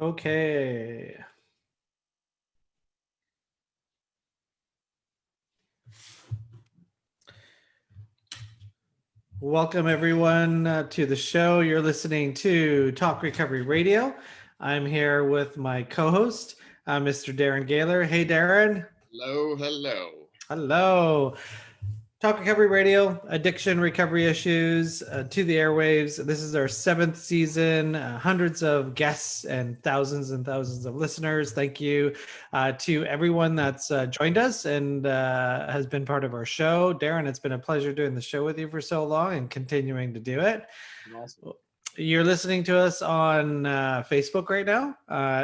Okay. Welcome everyone to the show. You're listening to Talk Recovery Radio. I'm here with my co-host, Mr. Darren Gaylor. Hey, Darren. Hello, hello. Hello. Talk Recovery Radio, addiction recovery issues to the airwaves. This is our 7th season, hundreds of guests and thousands of listeners. Thank you to everyone that's joined us and has been part of our show. Darren, it's been a pleasure doing the show with you for so long and continuing to do it. Awesome. You're listening to us on Facebook right now.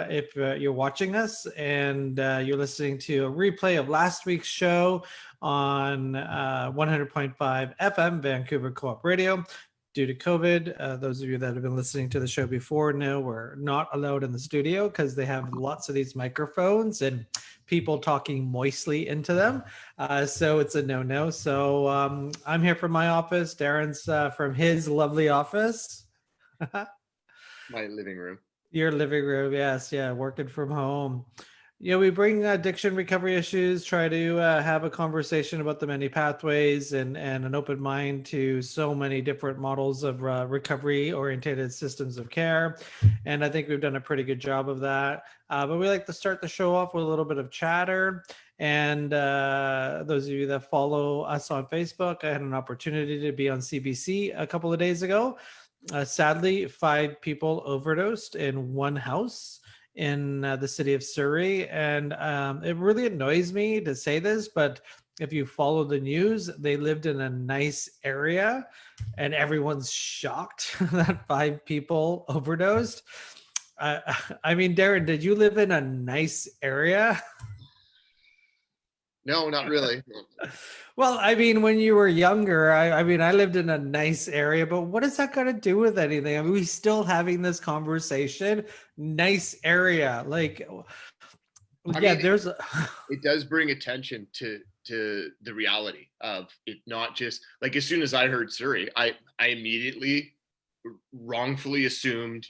If you're watching us and you're listening to a replay of last week's show on 100.5 FM Vancouver Co-op Radio. Due to COVID, those of you that have been listening to the show before know we're not allowed in the studio because they have lots of these microphones and people talking moistly into them. So it's a no-no. So I'm here from my office. Darren's from his lovely office. My living room. Your living room, yes, yeah, working from home. Yeah, we bring addiction recovery issues, try to have a conversation about the many pathways and an open mind to so many different models of recovery oriented systems of care. And I think we've done a pretty good job of that. But we like to start the show off with a little bit of chatter. And those of you that follow us on Facebook, I had an opportunity to be on CBC a couple of days ago. Sadly, 5 people overdosed in one house in the city of Surrey. And it really annoys me to say this, but if you follow the news, they lived in a nice area and everyone's shocked that 5 people overdosed. I mean, Darren, did you live in a nice area? No, not really. Well, I mean, when you were younger, I mean, I lived in a nice area, but what does that got to do with anything? I mean, we still having this conversation. Nice area, like, yeah, mean, there's. It does bring attention to the reality of it. Not just like as soon as I heard Surrey, I immediately wrongfully assumed,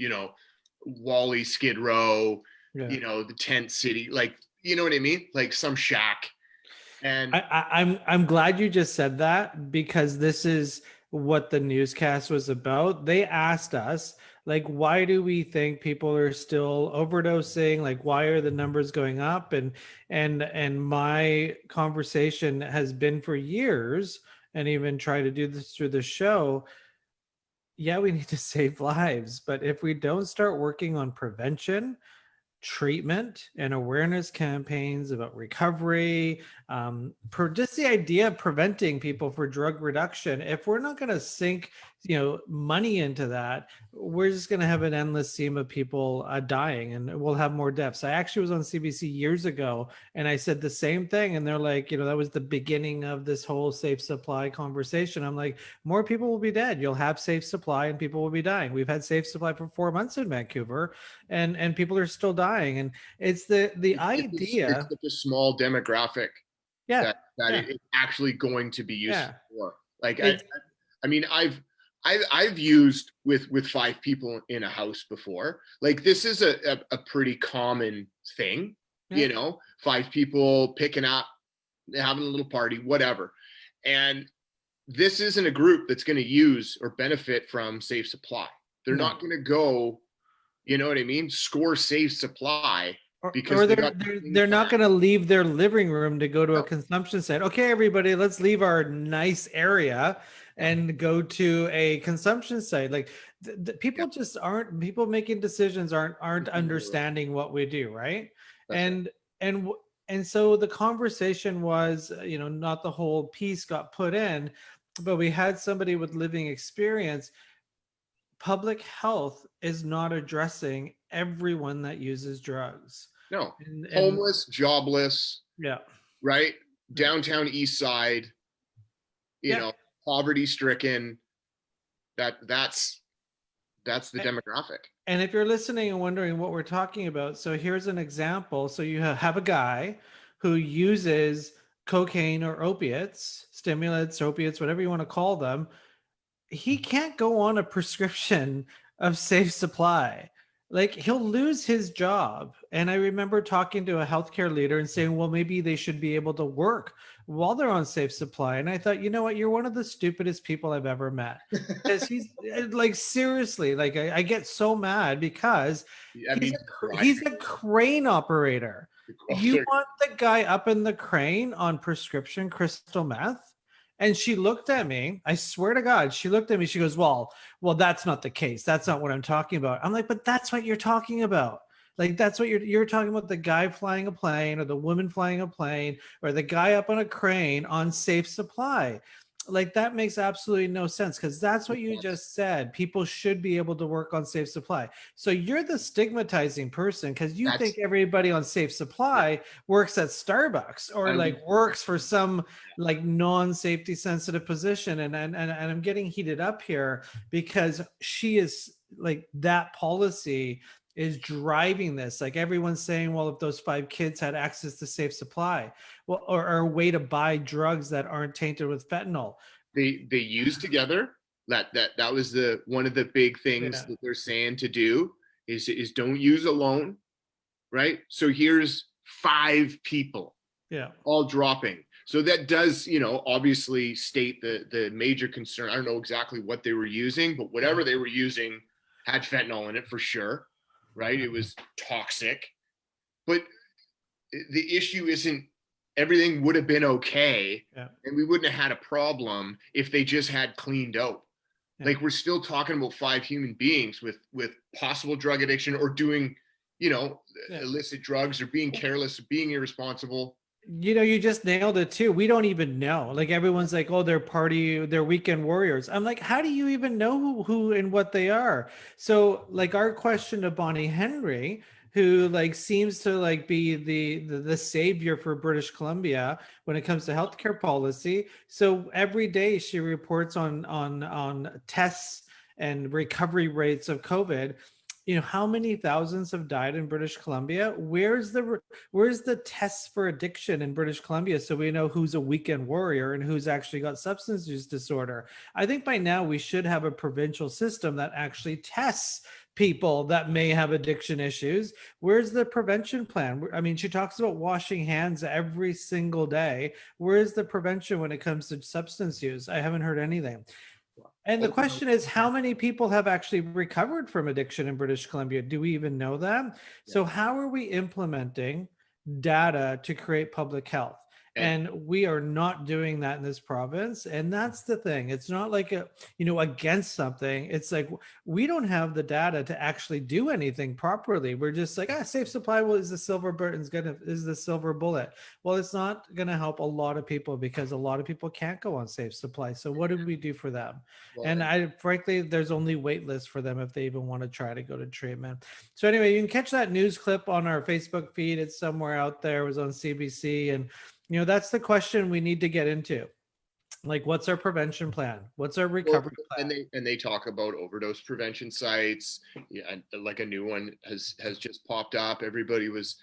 Wally, Skid Row, Yeah. The tent city, like, you know what I mean, like some shack. And I'm glad you just said that because this is what the newscast was about. They asked us, like, why do we think people are still overdosing? Like, why are the numbers going up? And my conversation has been for years, and even try to do this through the show. Yeah, we need to save lives, but if we don't start working on prevention, treatment and awareness campaigns about recovery, just the idea of preventing people for drug reduction, if we're not going to sink money into that, we're just going to have an endless seam of people dying, and we'll have more deaths. I actually was on CBC years ago and I said the same thing, and they're like, that was the beginning of this whole safe supply conversation. I'm like, more people will be dead. You'll have safe supply and people will be dying. We've had safe supply for 4 months in Vancouver, and people are still dying. And it's the idea. It's such a small demographic Yeah, that it's actually going to be used for. Like, I mean, I've used with 5 people in a house before. Like, this is a pretty common thing, 5 people picking up, having a little party, whatever. And this isn't a group that's going to use or benefit from safe supply. They're not going to go, you know what I mean, score safe supply. Because they're not going to leave their living room to go to a consumption site. Okay, everybody, let's leave our nice area and go to a consumption site. Like people just aren't. People making decisions aren't understanding what we do, right? And so the conversation was, not the whole piece got put in, but we had somebody with living experience. Public health is not addressing everyone that uses drugs. No, homeless, jobless. Yeah. Right. Downtown East Side, poverty stricken. That's the demographic. And if you're listening and wondering what we're talking about, so here's an example. So you have a guy who uses cocaine or opiates, stimulants, opiates, whatever you want to call them. He can't go on a prescription of safe supply. like he'll lose his job. And I remember talking to a healthcare leader and saying, well, maybe they should be able to work while they're on safe supply. And I thought, you know what, you're one of the stupidest people I've ever met. Because he's like, seriously, like I get so mad because I mean, he's a crane operator. You want the guy up in the crane on prescription crystal meth? And she looked at me. I swear to God, she looked at me. She goes, well, that's not the case. That's not what I'm talking about. I'm like, but that's what you're talking about. Like, that's what you're talking about, the guy flying a plane or the woman flying a plane or the guy up on a crane on safe supply. Like, that makes absolutely no sense, because that's what you just said. People should be able to work on safe supply. So you're the stigmatizing person because you think everybody on safe supply works at Starbucks or like works for some like non-safety sensitive position. And I'm getting heated up here because she is like, that policy is driving this. Like, everyone's saying, well, if those 5 kids had access to safe supply, well, or a way to buy drugs that aren't tainted with fentanyl. They use together. That was the one of the big things that they're saying to do is don't use alone, right? So here's 5 people, all dropping. So that does, obviously state the major concern. I don't know exactly what they were using, but whatever they were using had fentanyl in it for sure, right? It was toxic. But the issue isn't everything would have been okay, and we wouldn't have had a problem if they just had clean dope. Like, we're still talking about 5 human beings with possible drug addiction or doing, illicit drugs or being careless or being irresponsible. You just nailed it too. We don't even know. Like, everyone's like, oh, they're weekend warriors. I'm like, how do you even know who and what they are? So like, our question to Bonnie Henry, who like seems to like be the savior for British Columbia when it comes to healthcare policy. So every day she reports on tests and recovery rates of COVID. How many thousands have died in British Columbia? Where's the tests for addiction in British Columbia, so we know who's a weekend warrior and who's actually got substance use disorder? I think by now we should have a provincial system that actually tests people that may have addiction issues. Where's the prevention plan? I mean, she talks about washing hands every single day. Where's the prevention when it comes to substance use? I haven't heard anything. And the question is, how many people have actually recovered from addiction in British Columbia? Do we even know that? So how are we implementing data to create public health? And we are not doing that in this province. And that's the thing. It's not like against something. It's like, we don't have the data to actually do anything properly. We're just like, safe supply is the silver bullet. Well, it's not going to help a lot of people because a lot of people can't go on safe supply. So what do we do for them? And frankly, there's only wait lists for them if they even want to try to go to treatment. So anyway, you can catch that news clip on our Facebook feed. It's somewhere out there. It was on CBC. And that's the question we need to get into. Like, what's our prevention plan? What's our recovery plan? And they talk about overdose prevention sites. Like a new one has just popped up. Everybody was,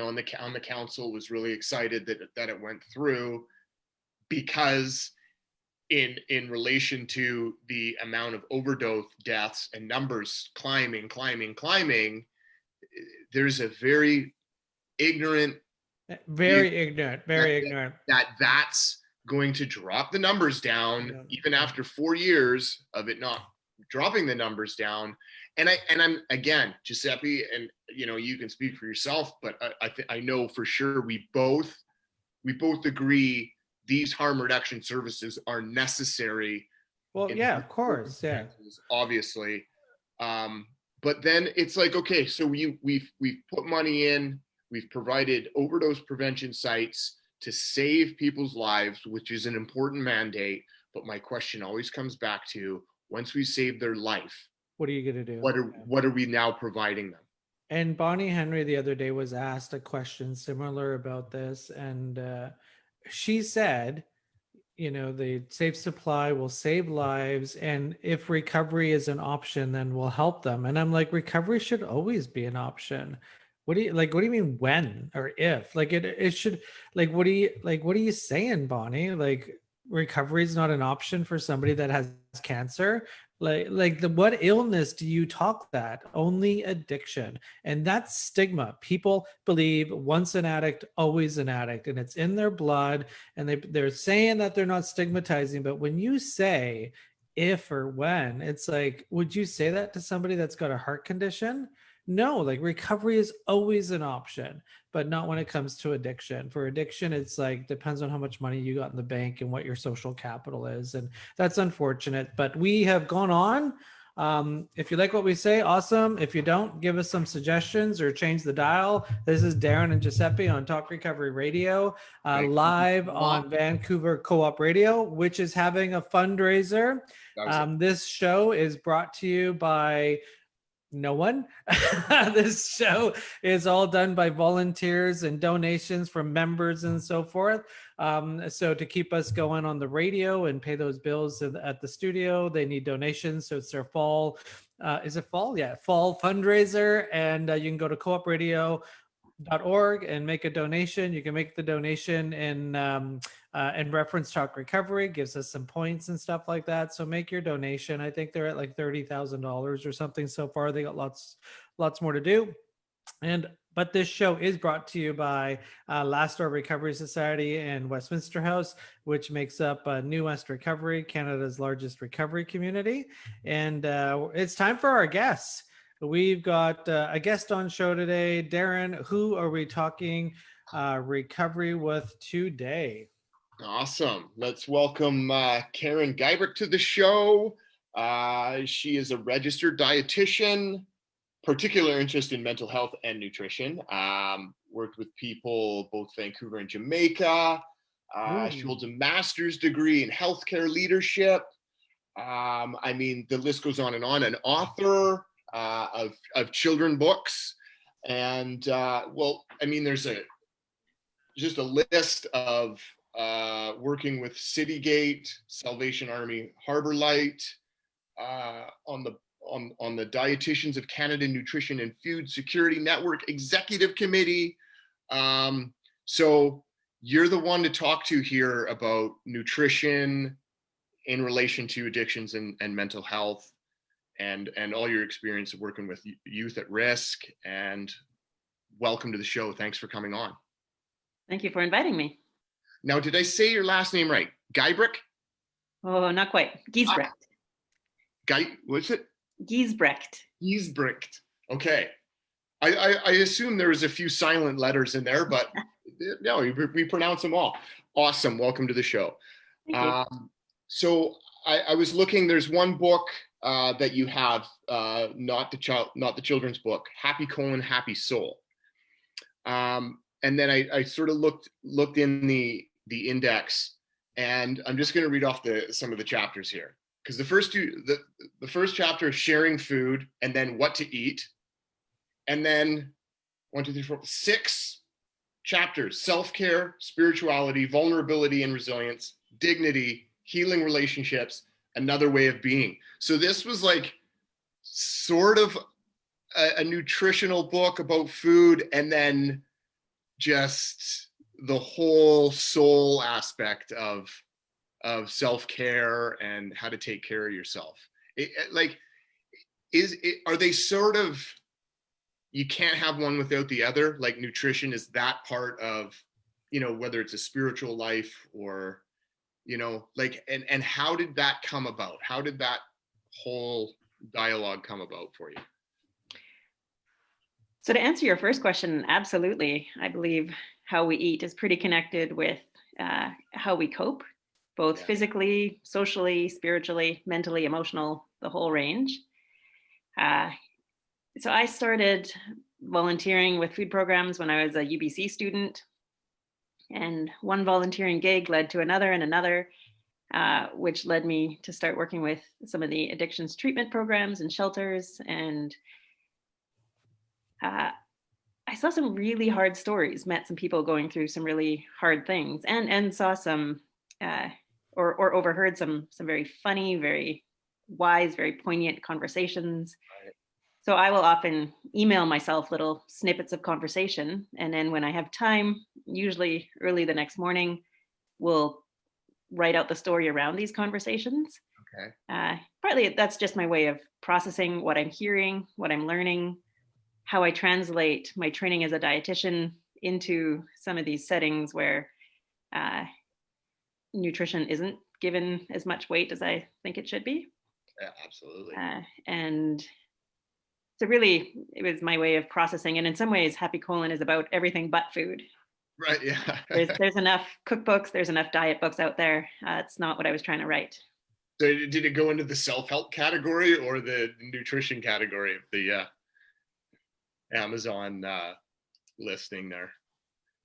on the council was really excited that it went through, because in relation to the amount of overdose deaths and numbers climbing, there's a very ignorant that's going to drop the numbers down even after 4 years of it not dropping the numbers down. And I'm again, Giuseppe, and you can speak for yourself, but I know for sure we both agree these harm reduction services are necessary. Well, yeah, of course, yeah, obviously. But then it's like, okay, so we've put money in, we've provided overdose prevention sites to save people's lives, which is an important mandate. But my question always comes back to, once we save their life, what are you going to do? What are we now providing them? And Bonnie Henry the other day was asked a question similar about this, and she said, the safe supply will save lives, and if recovery is an option, then we'll help them. And I'm like, recovery should always be an option. What do you mean when or if? Like, it should, like, what are you saying, Bonnie? Like, recovery is not an option for somebody that has cancer? Like what illness do you talk that? Only addiction. And that's stigma. People believe once an addict, always an addict, and it's in their blood. And they're saying that they're not stigmatizing, but when you say if or when, it's like, would you say that to somebody that's got a heart condition? No, like recovery is always an option, but not when it comes to addiction. For addiction, it's like depends on how much money you got in the bank and what your social capital is. And that's unfortunate, but we have gone on. If you like what we say, awesome. If you don't, give us some suggestions or change the dial. This is Darren and Giuseppe on Talk Recovery Radio, live on Vancouver Co-op Radio, which is having a fundraiser. This show is brought to you by no one. This show is all done by volunteers and donations from members and so forth. So to keep us going on the radio and pay those bills at the studio, they need donations. So it's their fall. Is it fall? Yeah, fall fundraiser. And you can go to coopradio.org and make a donation. You can make the donation in reference Talk Recovery, gives us some points and stuff like that. So make your donation. I think they're at like $30,000 or something so far. They got lots more to do. But this show is brought to you by Last Door Recovery Society and Westminster House, which makes up New West Recovery, Canada's largest recovery community. And it's time for our guests. We've got a guest on show today. Darren, who are we talking recovery with today? Awesome. Let's welcome Karen Geisbretch to the show. She is a registered dietitian, particular interest in mental health and nutrition. Worked with people both Vancouver and Jamaica. She holds a master's degree in healthcare leadership. I mean, the list goes on and on. An author of children books. And well, I mean, there's just a list of working with Citygate, Salvation Army, Harbor Light, on the Dietitians of Canada Nutrition and Food Security Network Executive Committee. So you're the one to talk to here about nutrition in relation to addictions and mental health, and all your experience of working with youth at risk. And welcome to the show. Thanks for coming on. Thank you for inviting me. Now, did I say your last name right? Geisbretch? Oh, not quite. Geisbretch. What's it? Geisbretch. Geisbretch. Okay. I assume there was a few silent letters in there, but no, we pronounce them all. Awesome. Welcome to the show. So I was looking, there's one book that you have, not the children's book, Happy Colon, Happy Soul. And then I sort of looked in the index, and I'm just going to read off some of the chapters here, because the first chapter is sharing food, and then what to eat, and then 1, 2, 3, 4, 6 chapters: self-care, spirituality, vulnerability and resilience, dignity, healing relationships, another way of being. So this was like sort of a nutritional book about food, and then just the whole soul aspect of self-care and how to take care of yourself. Are they sort of, you can't have one without the other? Like nutrition is that part of, whether it's a spiritual life or, like, and how did that come about? How did that whole dialogue come about for you? So to answer your first question, absolutely. I believe how we eat is pretty connected with how we cope, both physically, socially, spiritually, mentally, emotional, the whole range. So I started volunteering with food programs when I was a UBC student, and one volunteering gig led to another and another, which led me to start working with some of the addictions treatment programs and shelters. And I saw some really hard stories, met some people going through some really hard things, and saw some or overheard some very funny, very wise, very poignant conversations. Right. So I will often email myself little snippets of conversation, and then when I have time, usually early the next morning, we'll write out the story around these conversations. Partly that's just my way of processing what I'm hearing, what I'm learning, how I translate my training as a dietitian into some of these settings where nutrition isn't given as much weight as I think it should be. Yeah, absolutely. And so really, it was my way of processing. And in some ways, Happy Colon is about everything but food. Right, yeah. There's enough cookbooks, there's enough diet books out there. It's not what I was trying to write. So did it go into the self-help category or the nutrition category of the Amazon listing there?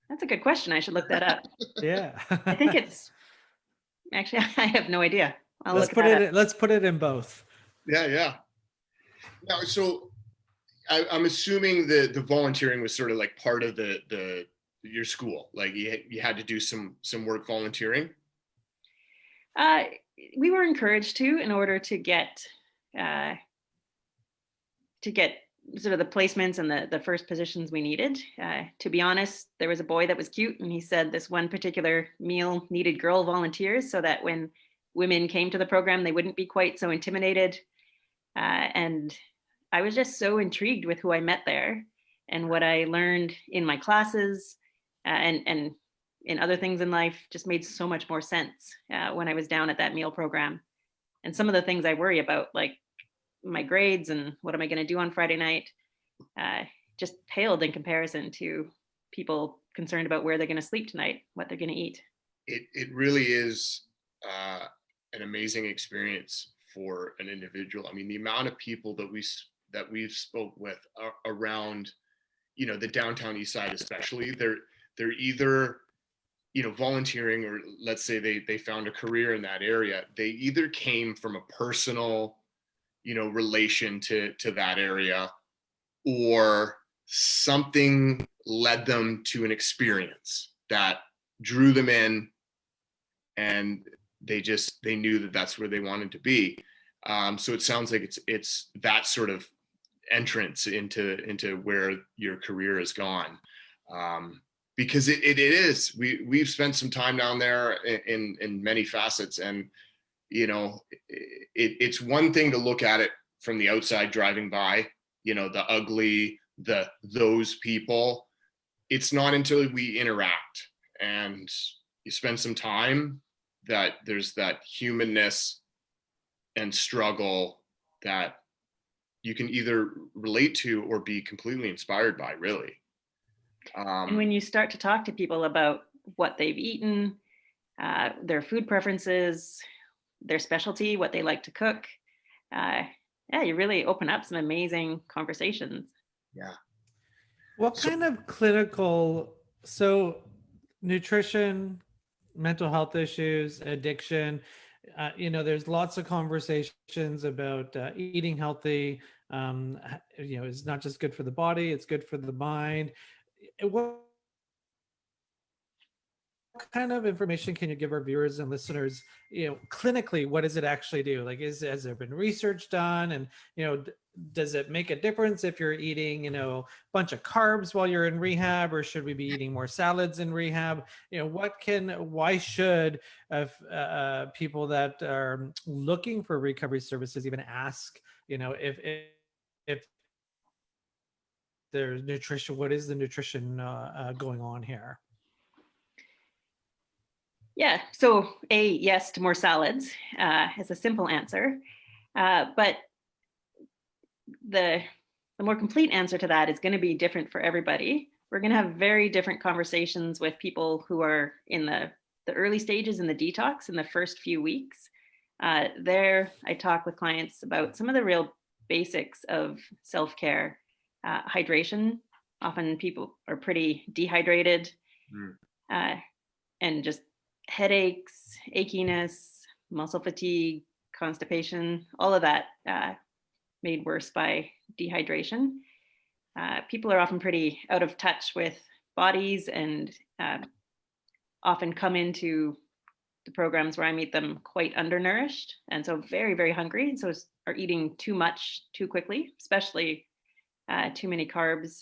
That's a good question. I should look that up. Yeah. I think it's actually, I have no idea. Let's put it in both. Yeah. Now, so I'm assuming the volunteering was sort of like part of your school. Like you had to do some work volunteering. We were encouraged to, in order to get sort of the placements and the first positions we needed. To be honest, there was a boy that was cute, and he said this one particular meal needed girl volunteers so that when women came to the program, they wouldn't be quite so intimidated. And I was just so intrigued with who I met there and what I learned in my classes and in other things in life just made so much more sense when I was down at that meal program. And some of the things I worry about, like my grades and what am I going to do on Friday night, just paled in comparison to people concerned about where they're going to sleep tonight, what they're going to eat. It really is an amazing experience for an individual. I mean, the amount of people that we've spoke with around, the downtown east side, especially, they're either, volunteering, or let's say they found a career in that area. They either came from a personal, relation to that area, or something led them to an experience that drew them in, and they knew that that's where they wanted to be. So it sounds like it's that sort of entrance into where your career has gone. Because it is, we've spent some time down there in many facets, and it's one thing to look at it from the outside driving by, the ugly, those people. It's not until we interact and you spend some time that there's that humanness and struggle that you can either relate to or be completely inspired by, really. And when you start to talk to people about what they've eaten, their food preferences, their specialty, what they like to cook, you really open up some amazing conversations. Yeah. What kind of so nutrition, mental health issues, addiction, there's lots of conversations about eating healthy. It's not just good for the body, it's good for the mind. What kind of information can you give our viewers and listeners, clinically, what does it actually do? Like, has there been research done? And, does it make a difference if you're eating, a bunch of carbs while you're in rehab, or should we be eating more salads in rehab? Why should people that are looking for recovery services even ask, if there's nutrition, what is the nutrition going on here? Yeah, so yes to more salads is a simple answer, but the more complete answer to that is going to be different for everybody. We're going to have very different conversations with people who are in the early stages in the detox in the first few weeks. There, I talk with clients about some of the real basics of self-care, hydration. Often people are pretty dehydrated, and just headaches, achiness, muscle fatigue, constipation, all of that made worse by dehydration. People are often pretty out of touch with bodies and often come into the programs where I meet them quite undernourished, and so very, very hungry, and so are eating too much too quickly, especially too many carbs.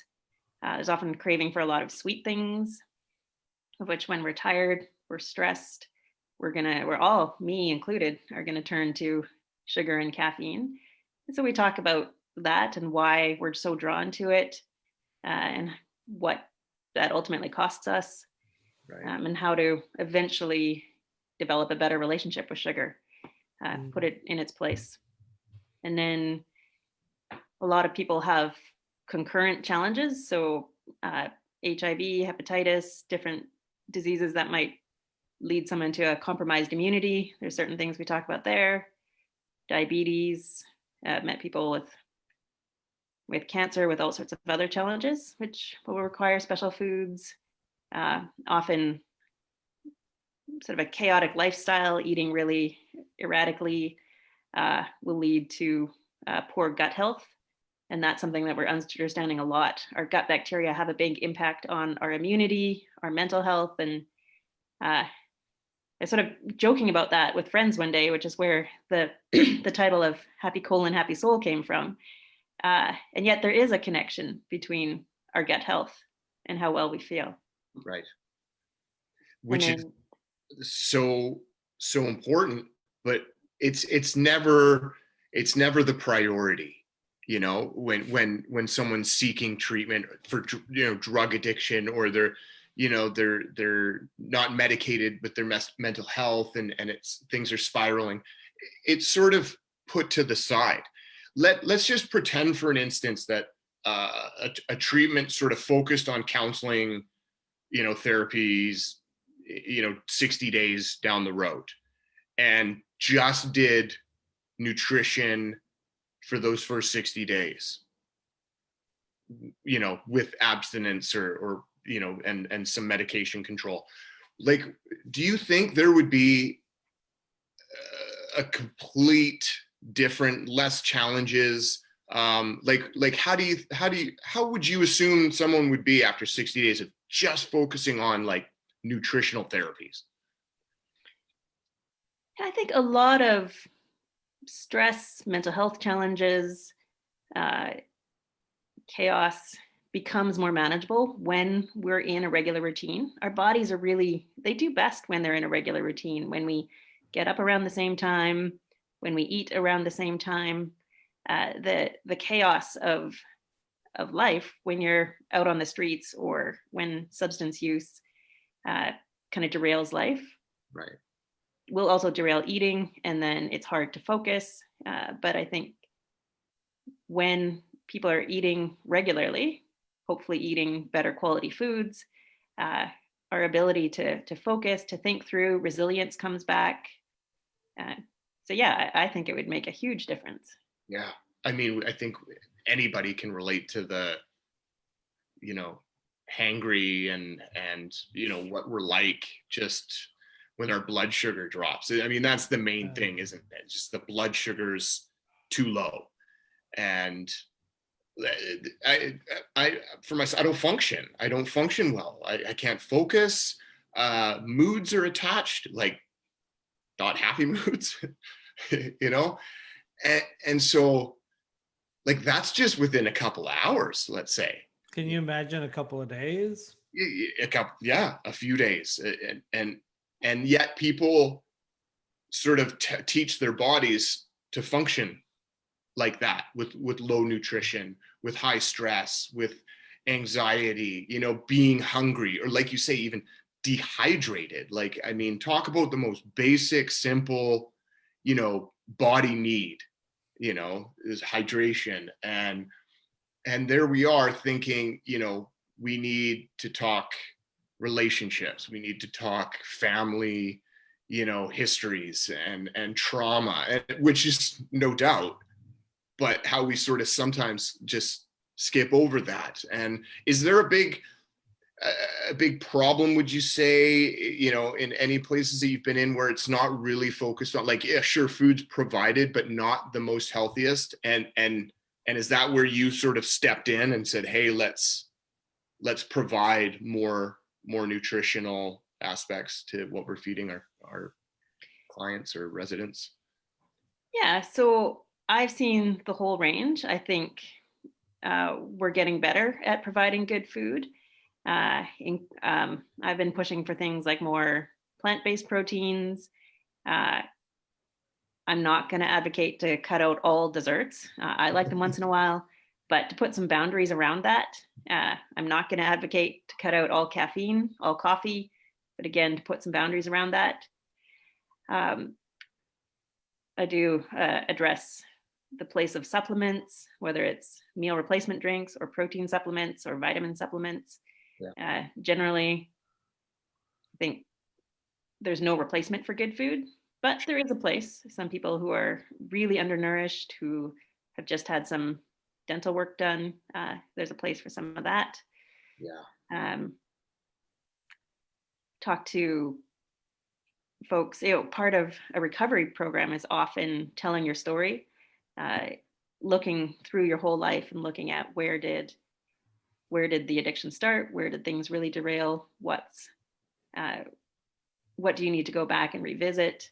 There's often craving for a lot of sweet things, of which when we're tired, we're stressed, we're all, me included, are gonna turn to sugar and caffeine. And so we talk about that and why we're so drawn to it, and what that ultimately costs us, Right. and how to eventually develop a better relationship with sugar, put it in its place. And then a lot of people have concurrent challenges. So HIV, hepatitis, different diseases that might lead someone to a compromised immunity. There's certain things we talk about there. Diabetes, met people with cancer, with all sorts of other challenges, which will require special foods. Often sort of a chaotic lifestyle, eating really erratically, will lead to poor gut health. And that's something that we're understanding a lot. Our gut bacteria have a big impact on our immunity, our mental health. And I was sort of joking about that with friends one day, which is where the the title of Happy Colon, Happy Soul came from. And yet there is a connection between our gut health and how well we feel. Right. Which is so important, but it's never the priority. You know, when someone's seeking treatment for drug addiction, or they're not medicated with their mental health, and things are spiraling, it's sort of put to the side. Let's just pretend for an instance that a treatment sort of focused on counseling, therapies, 60 days down the road, and just did nutrition for those first 60 days, with abstinence or and some medication control. Like, do you think there would be a complete different, less challenges? How would you assume someone would be after 60 days of just focusing on like nutritional therapies? I think a lot of stress, mental health challenges, chaos becomes more manageable when we're in a regular routine. Our bodies they do best when they're in a regular routine, when we get up around the same time, when we eat around the same time. The chaos of life, when you're out on the streets or when substance use kind of derails life, right, will also derail eating, and then it's hard to focus. But I think when people are eating regularly, hopefully eating better quality foods, our ability to focus, to think through, resilience comes back. So yeah, I think it would make a huge difference. Yeah, I mean, I think anybody can relate to the, hangry and what we're like just when our blood sugar drops. I mean, that's the main thing, isn't it? Just the blood sugar's too low. And I for myself, I don't function well. I can't focus. Moods are attached, like not happy moods, and so like that's just within a couple of hours, let's say. Can you imagine a couple of days? A few days, and yet people sort of teach their bodies to function like that, with low nutrition, with high stress, with anxiety, being hungry, or like you say, even dehydrated. Like, I mean, talk about the most basic, simple, body need, is hydration. And there we are thinking, we need to talk relationships, we need to talk family, histories and trauma, which is no doubt, but how we sort of sometimes just skip over that. And is there a big problem, would you say, in any places that you've been in, where it's not really focused on, like, yeah, sure, food's provided, but not the most healthiest? And is that where you sort of stepped in and said, hey, let's provide more nutritional aspects to what we're feeding our clients or residents? Yeah, so I've seen the whole range. I think we're getting better at providing good food. I've been pushing for things like more plant-based proteins. I'm not going to advocate to cut out all desserts. I like them once in a while, but to put some boundaries around that. I'm not going to advocate to cut out all caffeine, all coffee, but again, to put some boundaries around that. I do address the place of supplements, whether it's meal replacement drinks or protein supplements or vitamin supplements. Yeah. Generally, I think there's no replacement for good food, but there is a place. Some people who are really undernourished, who have just had some dental work done, there's a place for some of that. Yeah. Talk to folks, part of a recovery program is often telling your story, looking through your whole life and looking at where did the addiction start? Where did things really derail? What do you need to go back and revisit?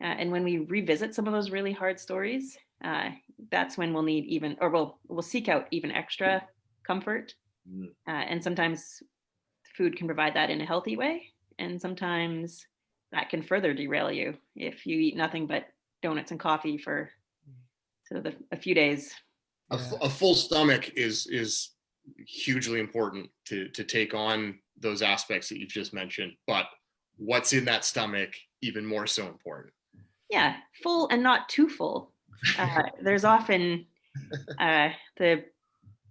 And when we revisit some of those really hard stories, that's when we'll need we'll seek out even extra comfort. And sometimes food can provide that in a healthy way. And sometimes that can further derail you if you eat nothing but donuts and coffee for sort of a few days. A full stomach is hugely important to take on those aspects that you've just mentioned, but what's in that stomach even more so important. Yeah, full and not too full. There's often the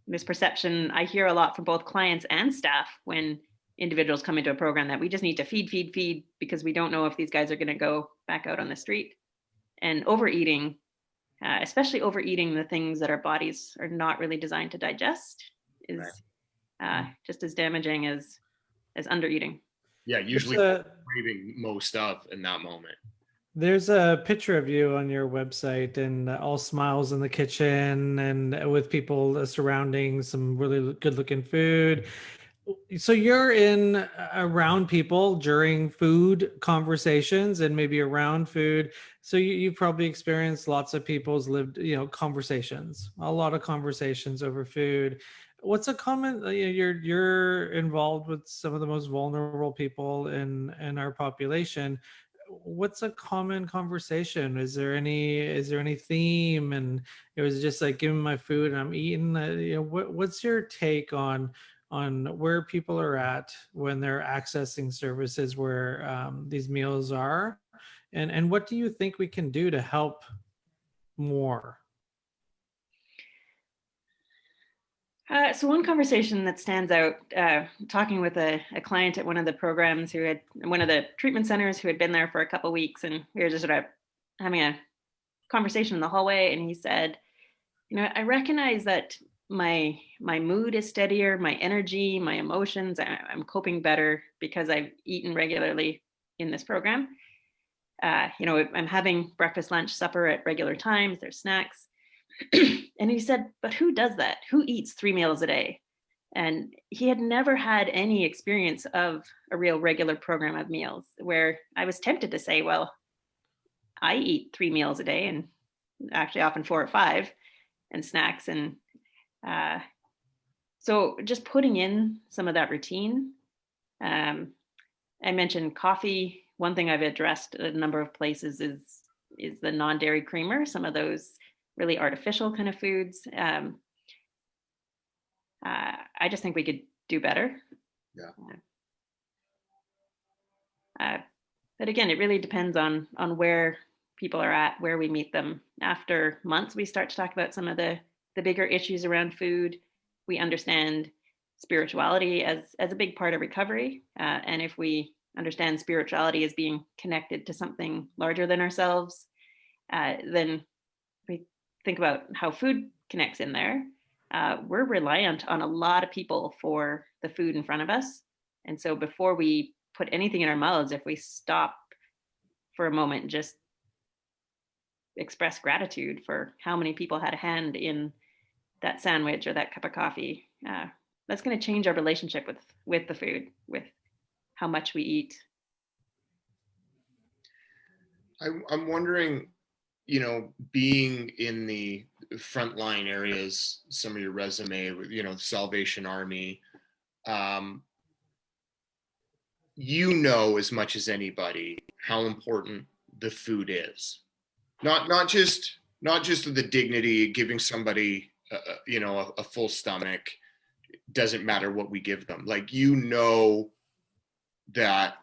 misperception I hear a lot from both clients and staff when individuals come into a program that we just need to feed because we don't know if these guys are going to go back out on the street. And overeating, especially overeating the things that our bodies are not really designed to digest, is just as damaging as undereating. Yeah, usually craving most of in that moment. There's a picture of you on your website and all smiles in the kitchen and with people surrounding some really good looking food. So you're in around people during food conversations and maybe around food. So you probably experienced lots of people's lived, conversations, a lot of conversations over food. What's a common, you're involved with some of the most vulnerable people in our population. What's a common conversation? Is there any theme? And it was just like, give me my food and I'm eating. What's your take on where people are at when they're accessing services where these meals are, and what do you think we can do to help more? So one conversation that stands out, talking with a client at one of the programs one of the treatment centers who had been there for a couple of weeks, and we were just sort of having a conversation in the hallway, and he said, I recognize that my mood is steadier, my energy, my emotions, I'm coping better because I've eaten regularly in this program. I'm having breakfast, lunch, supper at regular times, there's snacks. And he said, but who does that? Who eats 3 meals a day? And he had never had any experience of a real regular program of meals, where I was tempted to say, well, I eat 3 meals a day, and actually often 4 or 5, and snacks. And so just putting in some of that routine. I mentioned coffee. One thing I've addressed at a number of places is the non-dairy creamer, some of those really artificial kind of foods. I just think we could do better. But again, it really depends on where people are at, where we meet them. After months, we start to talk about some of the bigger issues around food. We understand spirituality as a big part of recovery. And if we understand spirituality as being connected to something larger than ourselves, then we think about how food connects in there. We're reliant on a lot of people for the food in front of us. And so before we put anything in our mouths, if we stop for a moment, just express gratitude for how many people had a hand in that sandwich or that cup of coffee, that's going to change our relationship with the food, with how much we eat. I'm wondering, being in the frontline areas, some of your resume, Salvation Army, you know as much as anybody how important the food is. Not just the dignity, giving somebody a full stomach. Doesn't matter what we give them. Like, you know, that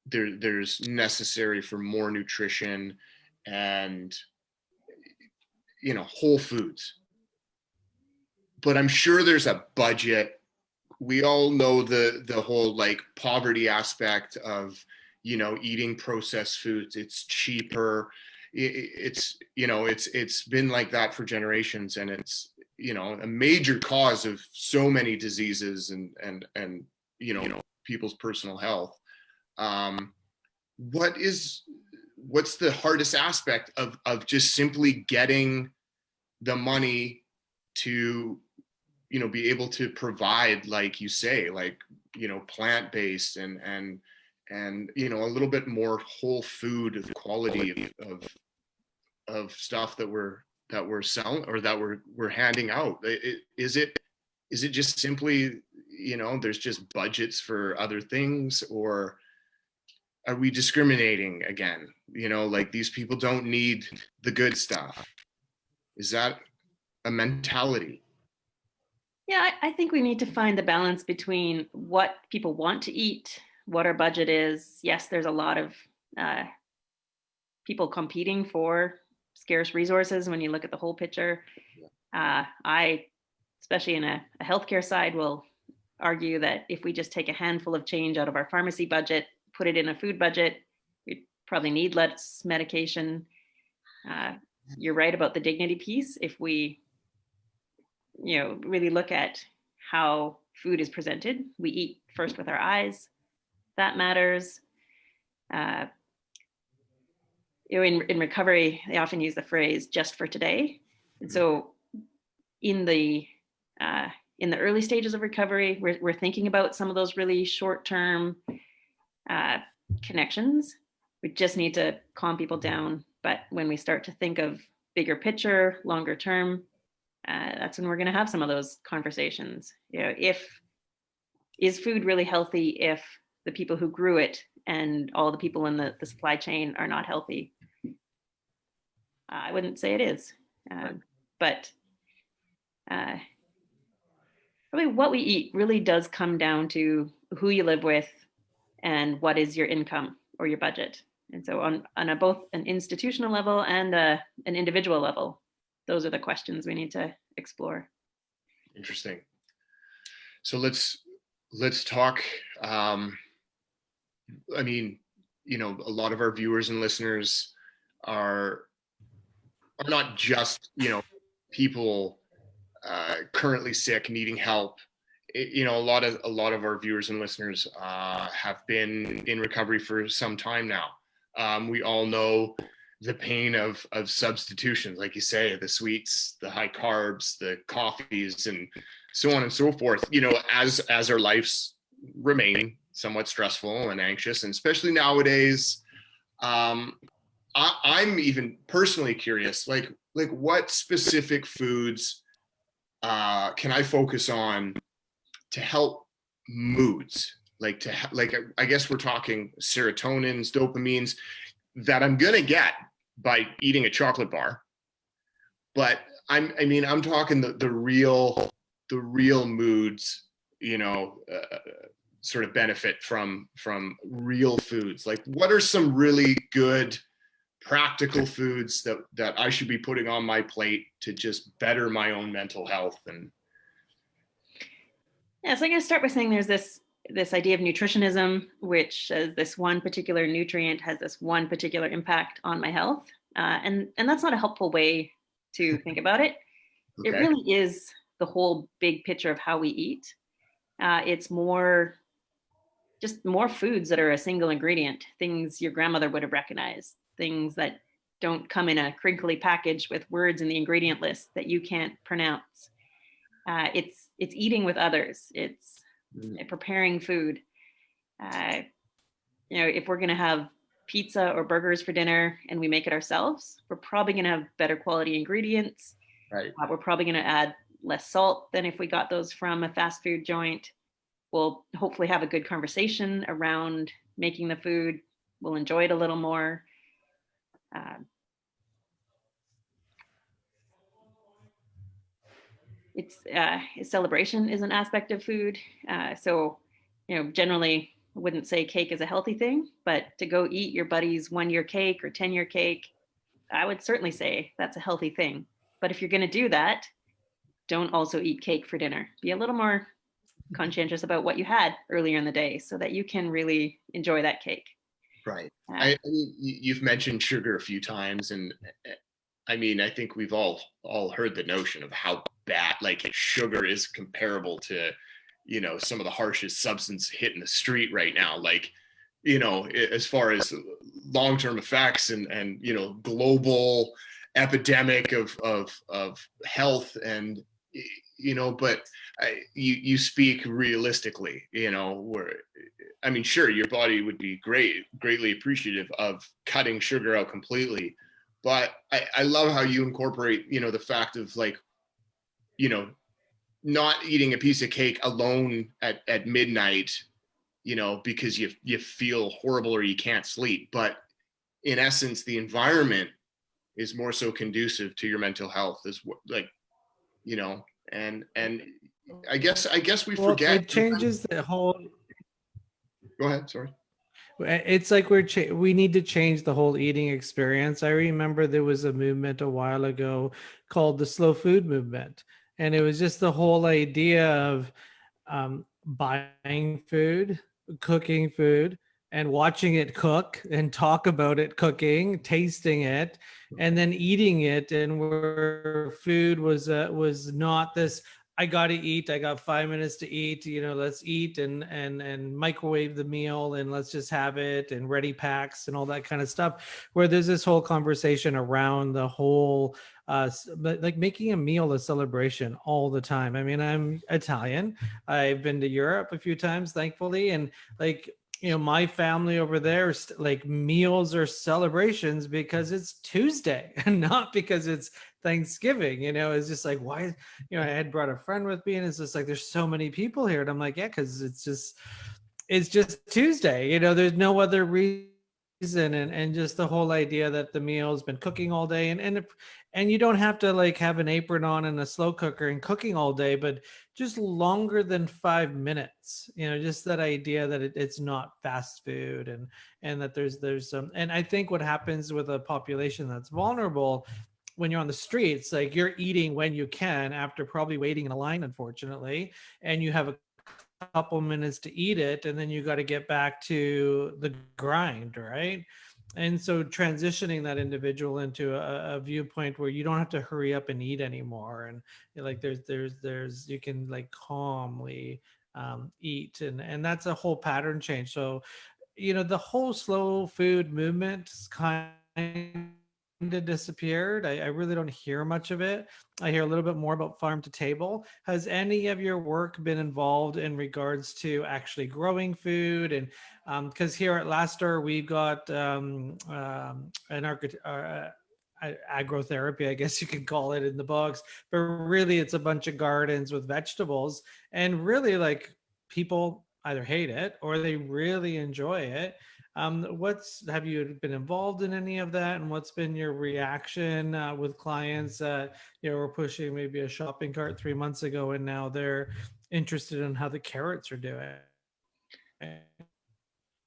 there's necessary for more nutrition and, you know, whole foods. But I'm sure there's a budget. We all know the whole like poverty aspect of, you know, eating processed foods. It's cheaper. It's, you know, it's been like that for generations, and it's, you know, a major cause of so many diseases and you know, people's personal health. What's the hardest aspect of just simply getting the money to, you know, be able to provide, like you say, like, you know, plant-based and you know, a little bit more whole food of quality of stuff that we're selling or that we're handing out? Is it just simply, you know, there's just budgets for other things, or are we discriminating again? You know, like, these people don't need the good stuff. Is that a mentality? Yeah, I think we need to find the balance between what people want to eat, what our budget is. Yes, there's a lot of people competing for scarce resources when you look at the whole picture. I, especially in a healthcare side, will argue that if we just take a handful of change out of our pharmacy budget, put it in a food budget, we probably need less medication. You're right about the dignity piece. If we, you know, really look at how food is presented, we eat first with our eyes. That matters. You know, in recovery, they often use the phrase "just for today," and so in the early stages of recovery, we're thinking about some of those really short-term connections. We just need to calm people down. But when we start to think of bigger picture, longer term, that's when we're going to have some of those conversations. You know, is food really healthy if the people who grew it and all the people in the supply chain are not healthy? I wouldn't say it is, but probably what we eat really does come down to who you live with and what is your income or your budget. And so on both an institutional level and an individual level, those are the questions we need to explore. Interesting. So let's talk. I mean, you know, a lot of our viewers and listeners are not just, you know, people currently sick, needing help. You know, a lot of our viewers and listeners have been in recovery for some time now. We all know the pain of substitutions, like you say, the sweets, the high carbs, the coffees, and so on and so forth. You know, as our lives remain somewhat stressful and anxious, and especially nowadays, I'm even personally curious, like what specific foods can I focus on to help moods? Like I guess we're talking serotonins, dopamines that I'm gonna get by eating a chocolate bar, but I'm talking the real moods, you know, sort of benefit from real foods. Like, what are some really good practical foods that I should be putting on my plate to just better my own mental health? And yeah, so I'm going to start by saying there's this idea of nutritionism, which says this one particular nutrient has this one particular impact on my health, and that's not a helpful way to think about it. Okay. It really is the whole big picture of how we eat. It's just more foods that are a single ingredient, things your grandmother would have recognized, things that don't come in a crinkly package with words in the ingredient list that you can't pronounce. It's eating with others. It's preparing food. You know, if we're going to have pizza or burgers for dinner and we make it ourselves, we're probably going to have better quality ingredients. Right. We're probably going to add less salt than if we got those from a fast food joint. We'll hopefully have a good conversation around making the food. We'll enjoy it a little more. Celebration is an aspect of food. So, generally I wouldn't say cake is a healthy thing, but to go eat your buddy's 1-year cake or 10-year cake, I would certainly say that's a healthy thing. But if you're going to do that, don't also eat cake for dinner. Be a little more conscientious about what you had earlier in the day so that you can really enjoy that cake. Right. I mean, you've mentioned sugar a few times, and I mean, I think we've all heard the notion of how bad, like, sugar is comparable to, some of the harshest substance hitting the street right now. Like, as far as long-term effects and global epidemic of health and, but you speak realistically, where, I mean, sure, your body would be greatly appreciative of cutting sugar out completely. But I love how you incorporate, the fact of, like, not eating a piece of cake alone at midnight, because you feel horrible or you can't sleep. But in essence, the environment is more so conducive to your mental health, as like, and I guess we forget. It changes the whole. Go ahead. Sorry. It's like we need to change the whole eating experience. I remember there was a movement a while ago called the slow food movement, and it was just the whole idea of buying food, cooking food, and watching it cook and talk about it cooking, tasting it, and then eating it. And where food was not this, I got to eat. I got 5 minutes to eat. Let's eat and microwave the meal and let's just have it, and ready packs and all that kind of stuff. Where there's this whole conversation around the whole, like making a meal a celebration all the time. I mean, I'm Italian. I've been to Europe a few times, thankfully, and like, my family over there, like, meals are celebrations because it's Tuesday and not because it's Thanksgiving. It's just like, why, I had brought a friend with me, and it's just like, there's so many people here. And I'm like, yeah, because it's just Tuesday. There's no other reason. And just the whole idea that the meal's been cooking all day, and you don't have to, like, have an apron on and a slow cooker and cooking all day, but just longer than 5 minutes. Just that idea that it's not fast food, and that there's some. And I think what happens with a population that's vulnerable, when you're on the streets, like, you're eating when you can after probably waiting in a line, unfortunately, and you have a couple minutes to eat it, and then you got to get back to the grind, right? And so transitioning that individual into a viewpoint where you don't have to hurry up and eat anymore, and like there's you can, like, calmly eat, and that's a whole pattern change. So the whole slow food movement is kind of disappeared. I really don't hear much of it. I hear a little bit more about farm to table. Has any of your work been involved in regards to actually growing food? And because here at Laster, we've got an agrotherapy, I guess you could call it, in the box, but really it's a bunch of gardens with vegetables, and really, like, people either hate it or they really enjoy it. Have you been involved in any of that, and what's been your reaction with clients that were pushing maybe a shopping cart 3 months ago, and now they're interested in how the carrots are doing?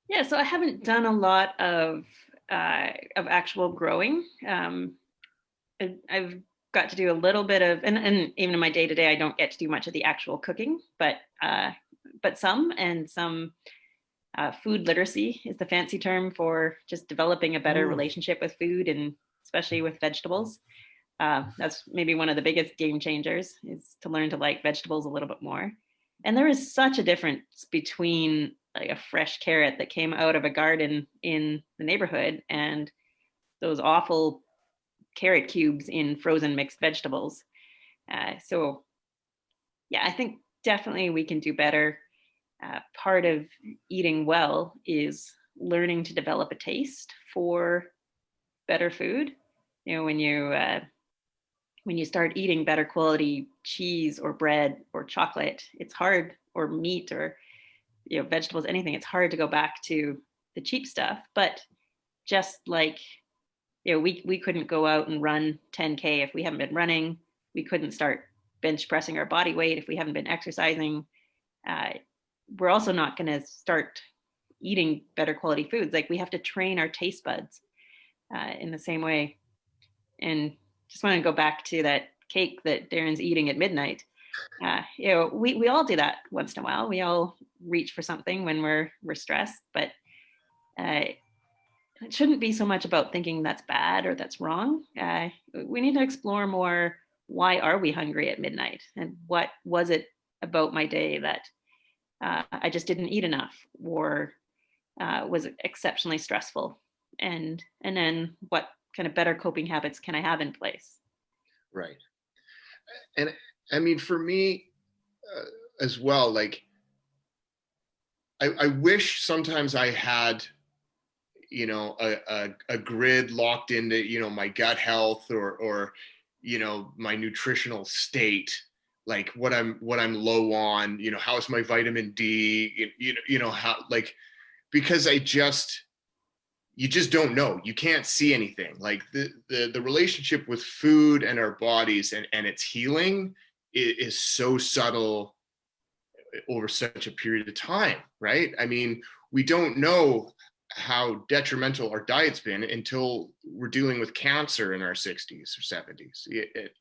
Yeah, so I haven't done a lot of actual growing. I've got to do a little bit of, and even in my day to day, I don't get to do much of the actual cooking, but some. Food literacy is the fancy term for just developing a better relationship with food, and especially with vegetables. That's maybe one of the biggest game changers, is to learn to like vegetables a little bit more. And there is such a difference between, like, a fresh carrot that came out of a garden in the neighborhood and those awful carrot cubes in frozen mixed vegetables. So yeah, I think definitely we can do better. Part of eating well is learning to develop a taste for better food. When you start eating better quality cheese or bread or chocolate, it's hard, or meat, or vegetables, anything, it's hard to go back to the cheap stuff. But just like, we couldn't go out and run 10K if we haven't been running. We couldn't start bench pressing our body weight if we haven't been exercising. We're also not going to start eating better quality foods. Like, we have to train our taste buds in the same way. And just want to go back to that cake that Darren's eating at midnight. We all do that once in a while. We all reach for something when we're stressed, but it shouldn't be so much about thinking that's bad or that's wrong. We need to explore more, why are we hungry at midnight? And what was it about my day that I just didn't eat enough, or was exceptionally stressful? And then what kind of better coping habits can I have in place? Right. And I mean, for me as well, like, I wish sometimes I had, a grid locked into, my gut health or, my nutritional state, like what I'm low on, how's my vitamin D, how, like, because you just don't know. You can't see anything. Like the relationship with food and our bodies and its healing is so subtle over such a period of time, right? I mean, we don't know how detrimental our diet's been until we're dealing with cancer in our 60s or 70s.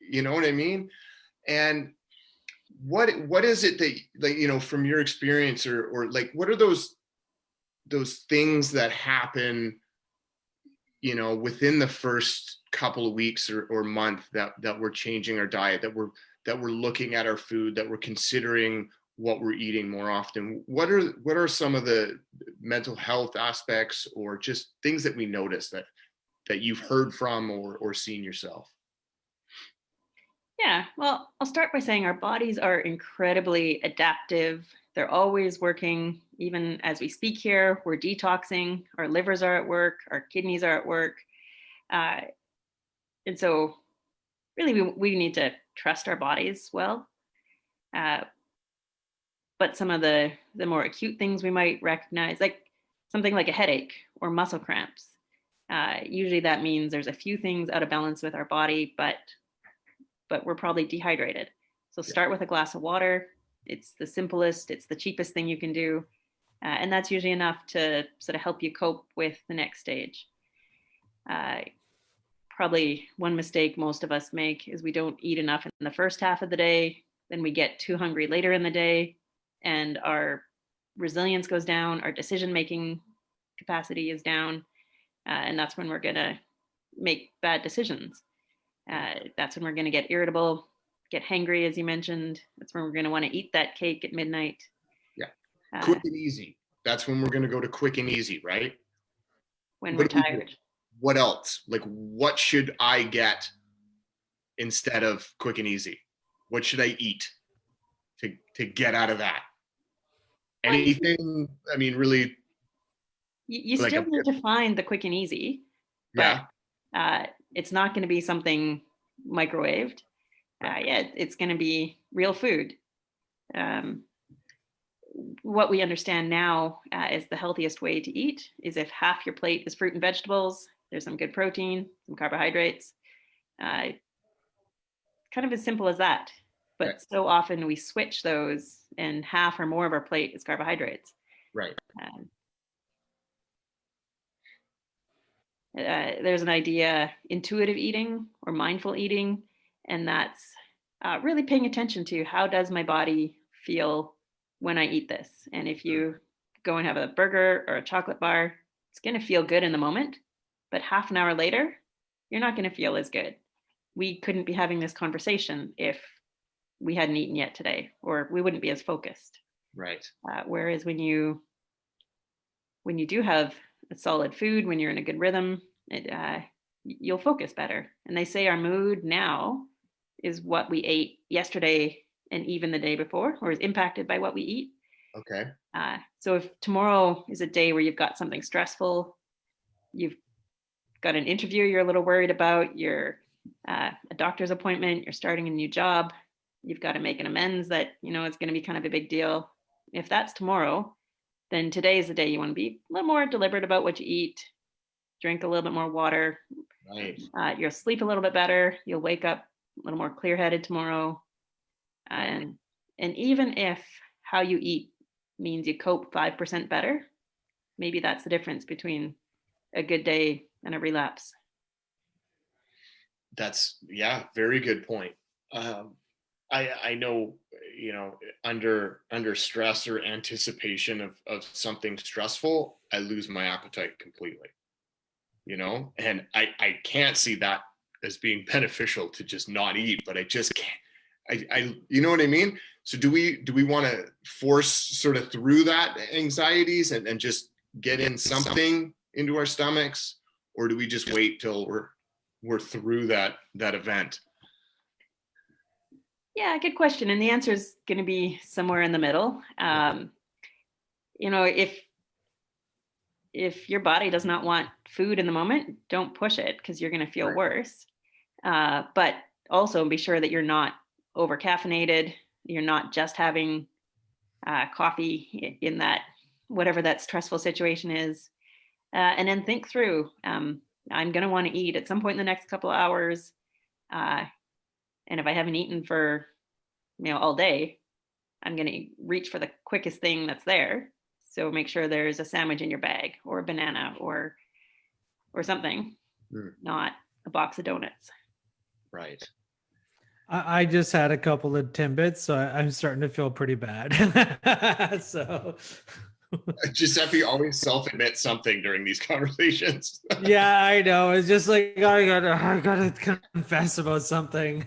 You know what I mean? And what is it that, like, from your experience, or like, what are those things that happen, within the first couple of weeks or month that we're changing our diet, that we're looking at our food, that we're considering what we're eating more often? What are some of the mental health aspects, or just things that we notice that you've heard from or seen yourself? Yeah, well, I'll start by saying our bodies are incredibly adaptive. They're always working. Even as we speak here, we're detoxing. Our livers are at work. Our kidneys are at work. And so really, we need to trust our bodies well. But some of the more acute things we might recognize, like something like a headache or muscle cramps, usually that means there's a few things out of balance with our body, but we're probably dehydrated. So start with a glass of water. It's the simplest, it's the cheapest thing you can do. And that's usually enough to sort of help you cope with the next stage. Probably one mistake most of us make is we don't eat enough in the first half of the day. Then we get too hungry later in the day, and our resilience goes down, our decision-making capacity is down, and that's when we're gonna make bad decisions. That's when we're gonna get irritable, get hangry, as you mentioned. That's when we're gonna wanna eat that cake at midnight. Yeah, quick and easy. That's when we're gonna go to quick and easy, right? When we're tired. What else? Like, what should I get instead of quick and easy? What should I eat to get out of that? Anything? I mean, really. You like still need to find the quick and easy, but it's not going to be something microwaved. It's going to be real food. What we understand now is the healthiest way to eat is if half your plate is fruit and vegetables. There's some good protein, some carbohydrates. Kind of as simple as that. But so often we switch those, and half or more of our plate is carbohydrates. Right. There's an idea, intuitive eating or mindful eating, and that's really paying attention to how does my body feel when I eat this. And if you go and have a burger or a chocolate bar, it's going to feel good in the moment, but half an hour later, you're not going to feel as good. We couldn't be having this conversation if we hadn't eaten yet today, or we wouldn't be as focused. Right. Whereas when you do have a solid food, when you're in a good rhythm, you'll focus better. And they say our mood now is what we ate yesterday and even the day before, or is impacted by what we eat. Okay. So if tomorrow is a day where you've got something stressful, you've got an interview you're a little worried about, you're a doctor's appointment, you're starting a new job, you've got to make an amends that, it's going to be kind of a big deal. If that's tomorrow, then today is the day you want to be a little more deliberate about what you eat, drink a little bit more water. Right. You'll sleep a little bit better. You'll wake up a little more clear-headed tomorrow. And even if how you eat means you cope 5% better, maybe that's the difference between a good day and a relapse. That's, yeah, very good point. I know, under stress or anticipation of something stressful, I lose my appetite completely, and I can't see that as being beneficial to just not eat, but I just can't. I you know what I mean? So do we want to force sort of through that anxieties and just get in something into our stomachs, or do we just wait till we're through that event? Yeah, good question. And the answer is going to be somewhere in the middle. If your body does not want food in the moment, don't push it, because you're going to feel worse. But also be sure that you're not over caffeinated. You're not just having coffee in that, whatever that stressful situation is. And then think through, I'm going to want to eat at some point in the next couple of hours. And if I haven't eaten for, all day, I'm going to reach for the quickest thing that's there. So make sure there's a sandwich in your bag, or a banana, or something, not a box of donuts. Right. I just had a couple of Timbits, so I'm starting to feel pretty bad. So Giuseppe always self-admits something during these conversations. Yeah, I know. It's just like I gotta confess about something.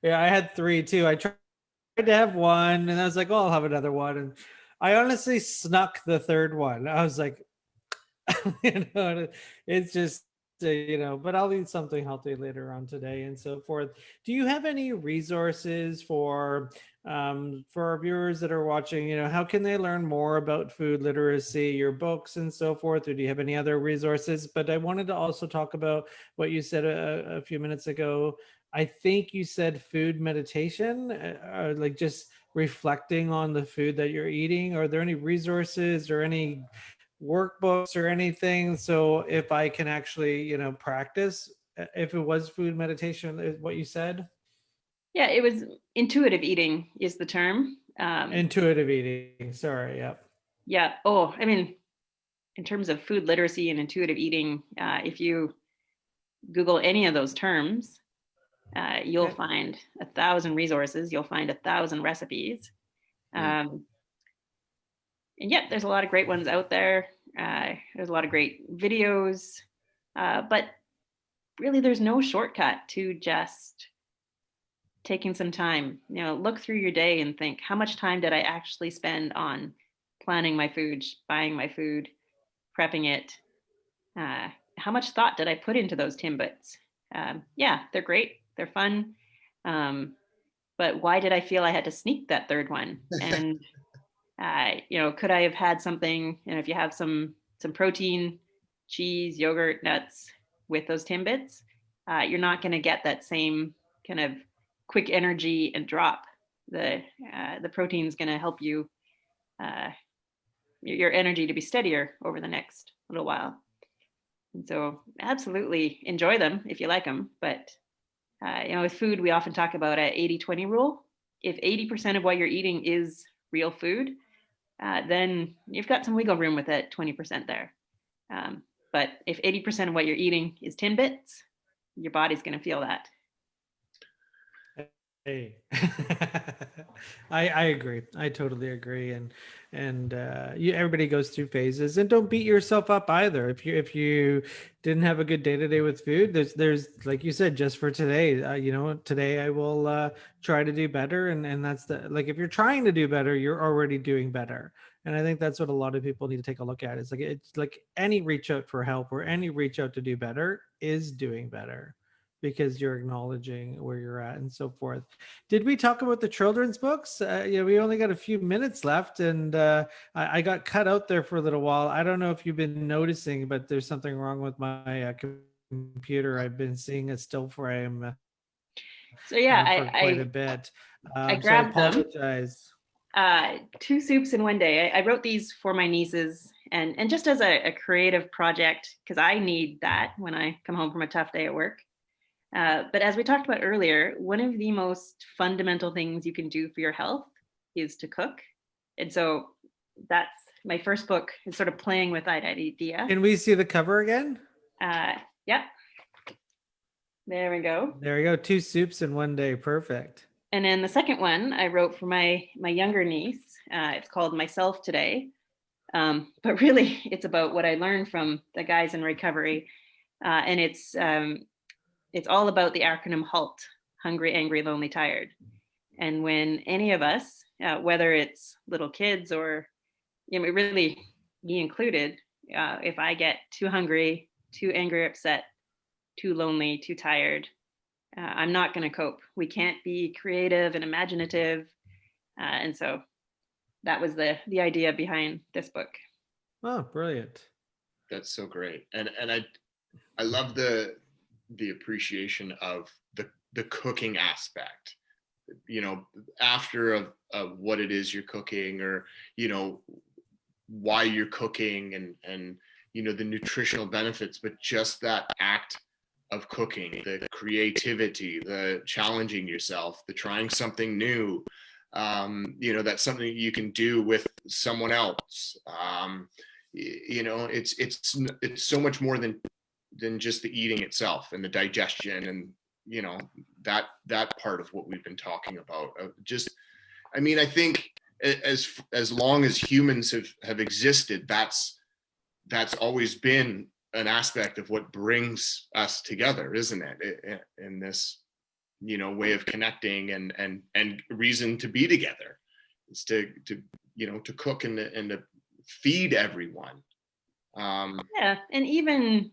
Yeah, I had 3 too. I tried to have one, and I was like, "Oh, I'll have another one." And I honestly snuck the third one. I was like, it's just but I'll eat something healthy later on today and so forth. Do you have any resources for our viewers that are watching? How can they learn more about food literacy, your books and so forth? Or do you have any other resources? But I wanted to also talk about what you said a few minutes ago. I think you said food meditation, like just reflecting on the food that you're eating. Are there any resources or any workbooks or anything, so if I can actually practice, if it was food meditation is what you said? Yeah, it was intuitive eating is the term. Intuitive eating, sorry. Yep. Yeah. Oh, I mean, in terms of food literacy and intuitive eating, if you Google any of those terms, you'll find 1,000 resources. You'll find 1,000 recipes. And yeah, there's a lot of great ones out there. There's a lot of great videos, but really there's no shortcut to just taking some time. Look through your day and think, how much time did I actually spend on planning my food, buying my food, prepping it? How much thought did I put into those Timbits? Yeah, they're great. They're fun. But why did I feel I had to sneak that third one? And could I have had something? If you have some protein, cheese, yogurt, nuts with those Timbits, you're not going to get that same kind of quick energy and drop. The protein is going to help you your energy to be steadier over the next little while. And so absolutely enjoy them if you like them. But with food, we often talk about an 80-20 rule. If 80% of what you're eating is real food, then you've got some wiggle room with that 20% there. But if 80% of what you're eating is Timbits, your body's going to feel that. Hey, I agree. I totally agree. And everybody goes through phases, and don't beat yourself up either. If you didn't have a good day today with food, there's like you said, just for today, today I will try to do better. And that's if you're trying to do better, you're already doing better. And I think that's what a lot of people need to take a look at. It's like any reach out for help or any reach out to do better is doing better, because you're acknowledging where you're at and so forth. Did we talk about the children's books? We only got a few minutes left, and I got cut out there for a little while. I don't know if you've been noticing, but there's something wrong with my computer. I've been seeing a still frame so yeah, for quite a bit. I grabbed so I apologize. 2 soups in one day. I wrote these for my nieces and just as a creative project, because I need that when I come home from a tough day at work. But as we talked about earlier, one of the most fundamental things you can do for your health is to cook. And so that's my first book, is sort of playing with that idea. Can we see the cover again? Yeah. There we go. There we go. 2 soups in one day. Perfect. And then the second one I wrote for my younger niece. It's called Myself Today. But really, it's about what I learned from the guys in recovery. And it's all about the acronym HALT: hungry, angry, lonely, tired. And when any of us, whether it's little kids or, really me included, if I get too hungry, too angry, upset, too lonely, too tired, I'm not going to cope. We can't be creative and imaginative. And so that was the idea behind this book. Oh, brilliant. That's so great. And I love the appreciation of the cooking aspect, after of what it is you're cooking, or, why you're cooking, and, the nutritional benefits, but just that act of cooking, the creativity, the challenging yourself, the trying something new, that's something you can do with someone else. It's so much more than just the eating itself and the digestion and, that part of what we've been talking about. I think as long as humans have existed, that's always been an aspect of what brings us together, isn't it? In this, way of connecting and reason to be together is to cook and to feed everyone. Yeah, and even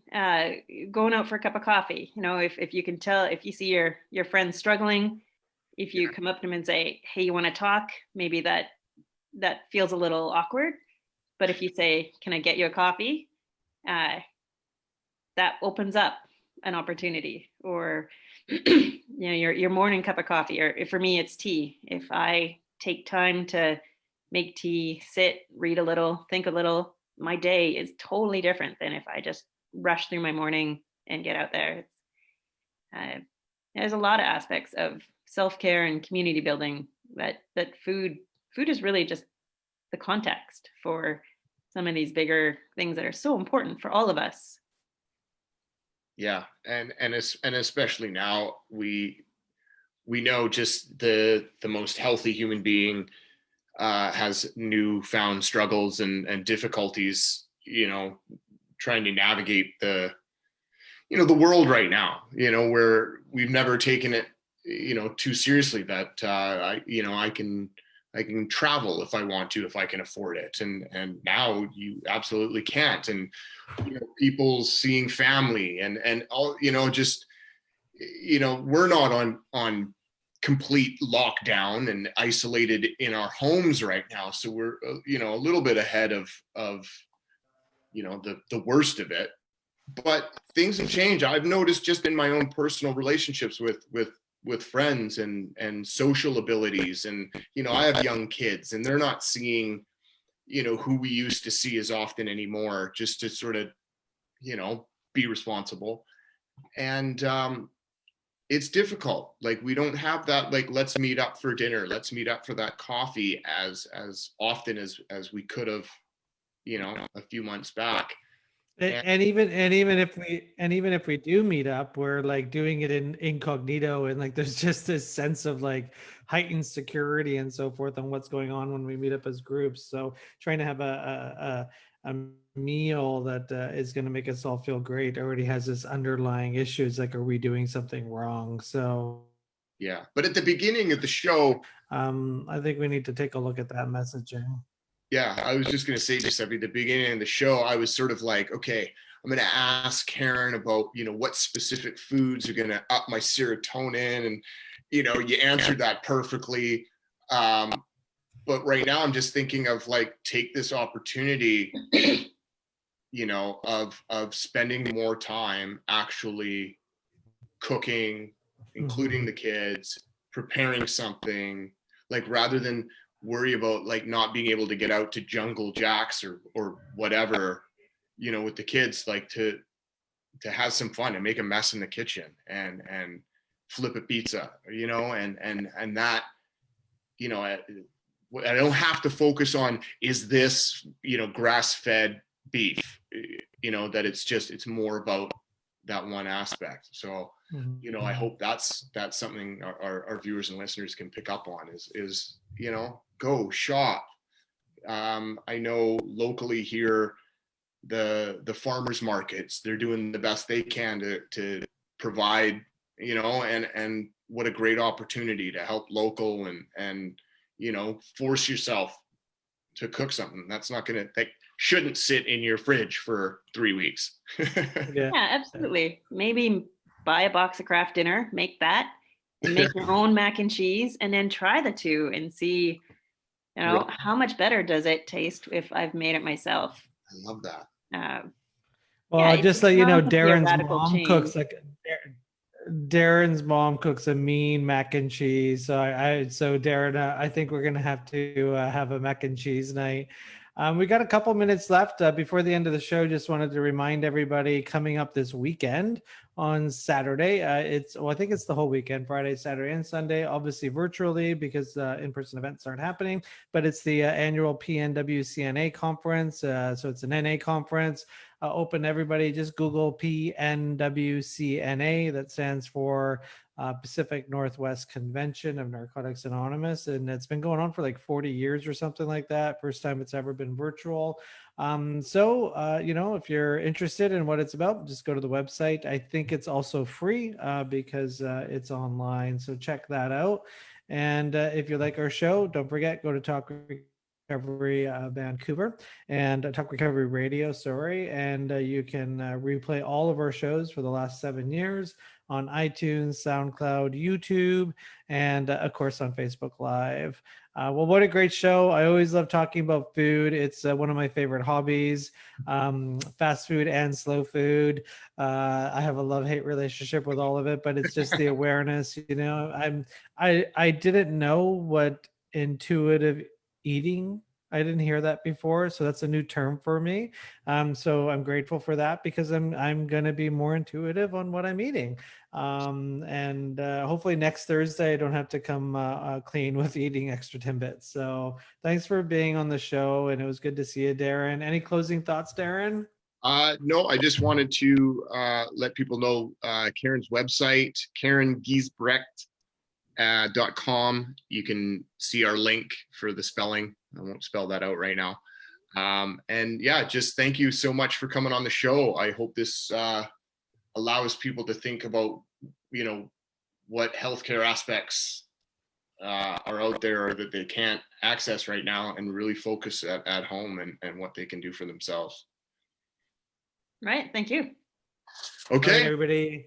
going out for a cup of coffee, if you can tell, if you see your friend struggling, if you come up to them and say, hey, you want to talk, maybe that feels a little awkward. But if you say, can I get you a coffee? That opens up an opportunity. Or your morning cup of coffee, or for me it's tea. If I take time to make tea, sit, read a little, think a little, my day is totally different than if I just rush through my morning and get out there. There's a lot of aspects of self-care and community building that food is really just the context for some of these bigger things that are so important for all of us. Yeah, and especially now we know just the most healthy human being has newfound struggles and difficulties, trying to navigate the world right now, where we've never taken it, too seriously, that I can travel if I want to, if I can afford it. And now you absolutely can't. And, people seeing family and all, just, we're not on complete lockdown and isolated in our homes right now. So we're, a little bit ahead of the worst of it, but things have changed. I've noticed just in my own personal relationships with friends and social abilities. And, I have young kids and they're not seeing, who we used to see as often anymore, just to sort of, be responsible. And, it's difficult. Like, we don't have that, like, let's meet up for dinner, let's meet up for that coffee as often as we could have, a few months back. And even if we do meet up, we're like doing it in incognito, and like there's just this sense of like heightened security and so forth on what's going on when we meet up as groups. So trying to have a meal that is going to make us all feel great already has this underlying issues, like, are we doing something wrong? So yeah, but at the beginning of the show, I think we need to take a look at that messaging. Yeah, I was just going to say, just at the beginning of the show, I was sort of like, okay, I'm going to ask Karen about, what specific foods are going to up my serotonin. And, you answered that perfectly. But right now I'm just thinking of, like, take this opportunity, of spending more time actually cooking, including the kids, preparing something, like, rather than worry about like not being able to get out to Jungle Jacks or whatever, you know, with the kids, like to have some fun and make a mess in the kitchen and flip a pizza, you know, and that, you know, I don't have to focus on, is this, you know, grass-fed beef, you know, that it's more about that one aspect. So, you know, I hope that's something our viewers and listeners can pick up on is, you know, go shop. I know locally here, the farmers markets, they're doing the best they can to provide, you know, and what a great opportunity to help local and, you know, force yourself to cook something that shouldn't sit in your fridge for 3 weeks. Yeah, absolutely. Maybe buy a box of Kraft Dinner, make that, and make your own mac and cheese, and then try the two and see, you know, how much better does it taste if I've made it myself. I love that. Well, just so you know, Darren's mom cooks Darren's mom cooks a mean mac and cheese. So Darren, I think we're gonna have to have a mac and cheese night. We got a couple minutes left before the end of the show. Just wanted to remind everybody, coming up this weekend on Saturday. I think it's the whole weekend, Friday, Saturday, and Sunday, obviously virtually because in-person events aren't happening, but it's the annual PNWCNA conference. So it's an NA conference. Open to everybody. Just Google PNWCNA. That stands for Pacific Northwest Convention of Narcotics Anonymous, and it's been going on for like 40 years or something like that. First time it's ever been virtual. You know, if you're interested in what it's about, just go to the website. I think it's also free because it's online, so check that out. And if you like our show, don't forget, go to Talk Recovery Vancouver and Talk Recovery Radio, and you can replay all of our shows for the last 7 years on iTunes, SoundCloud, YouTube, and of course on Facebook Live. Well, what a great show. I always love talking about food. It's one of my favorite hobbies, fast food and slow food. I have a love-hate relationship with all of it, but it's just the awareness, you know. I didn't know what intuitive eating, I didn't hear that before, so that's a new term for me. So I'm grateful for that because I'm going to be more intuitive on what I'm eating. And hopefully next Thursday I don't have to come clean with eating extra Timbits. So thanks for being on the show, and it was good to see you, Darren. Any closing thoughts, Darren? No, I just wanted to let people know Karen's website, Karen Geisbretch. .com. You can see our link for the spelling. I won't spell that out right now. And yeah, just thank you so much for coming on the show. I hope this allows people to think about, you know, what healthcare aspects are out there or that they can't access right now, and really focus at home and what they can do for themselves. Right. Thank you. Okay. Right, everybody.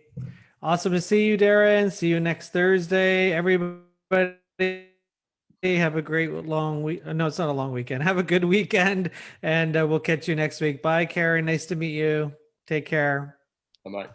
Awesome to see you, Darren. See you next Thursday. Everybody have a great long week. No, it's not a long weekend. Have a good weekend, and we'll catch you next week. Bye, Karen. Nice to meet you. Take care. Bye-bye.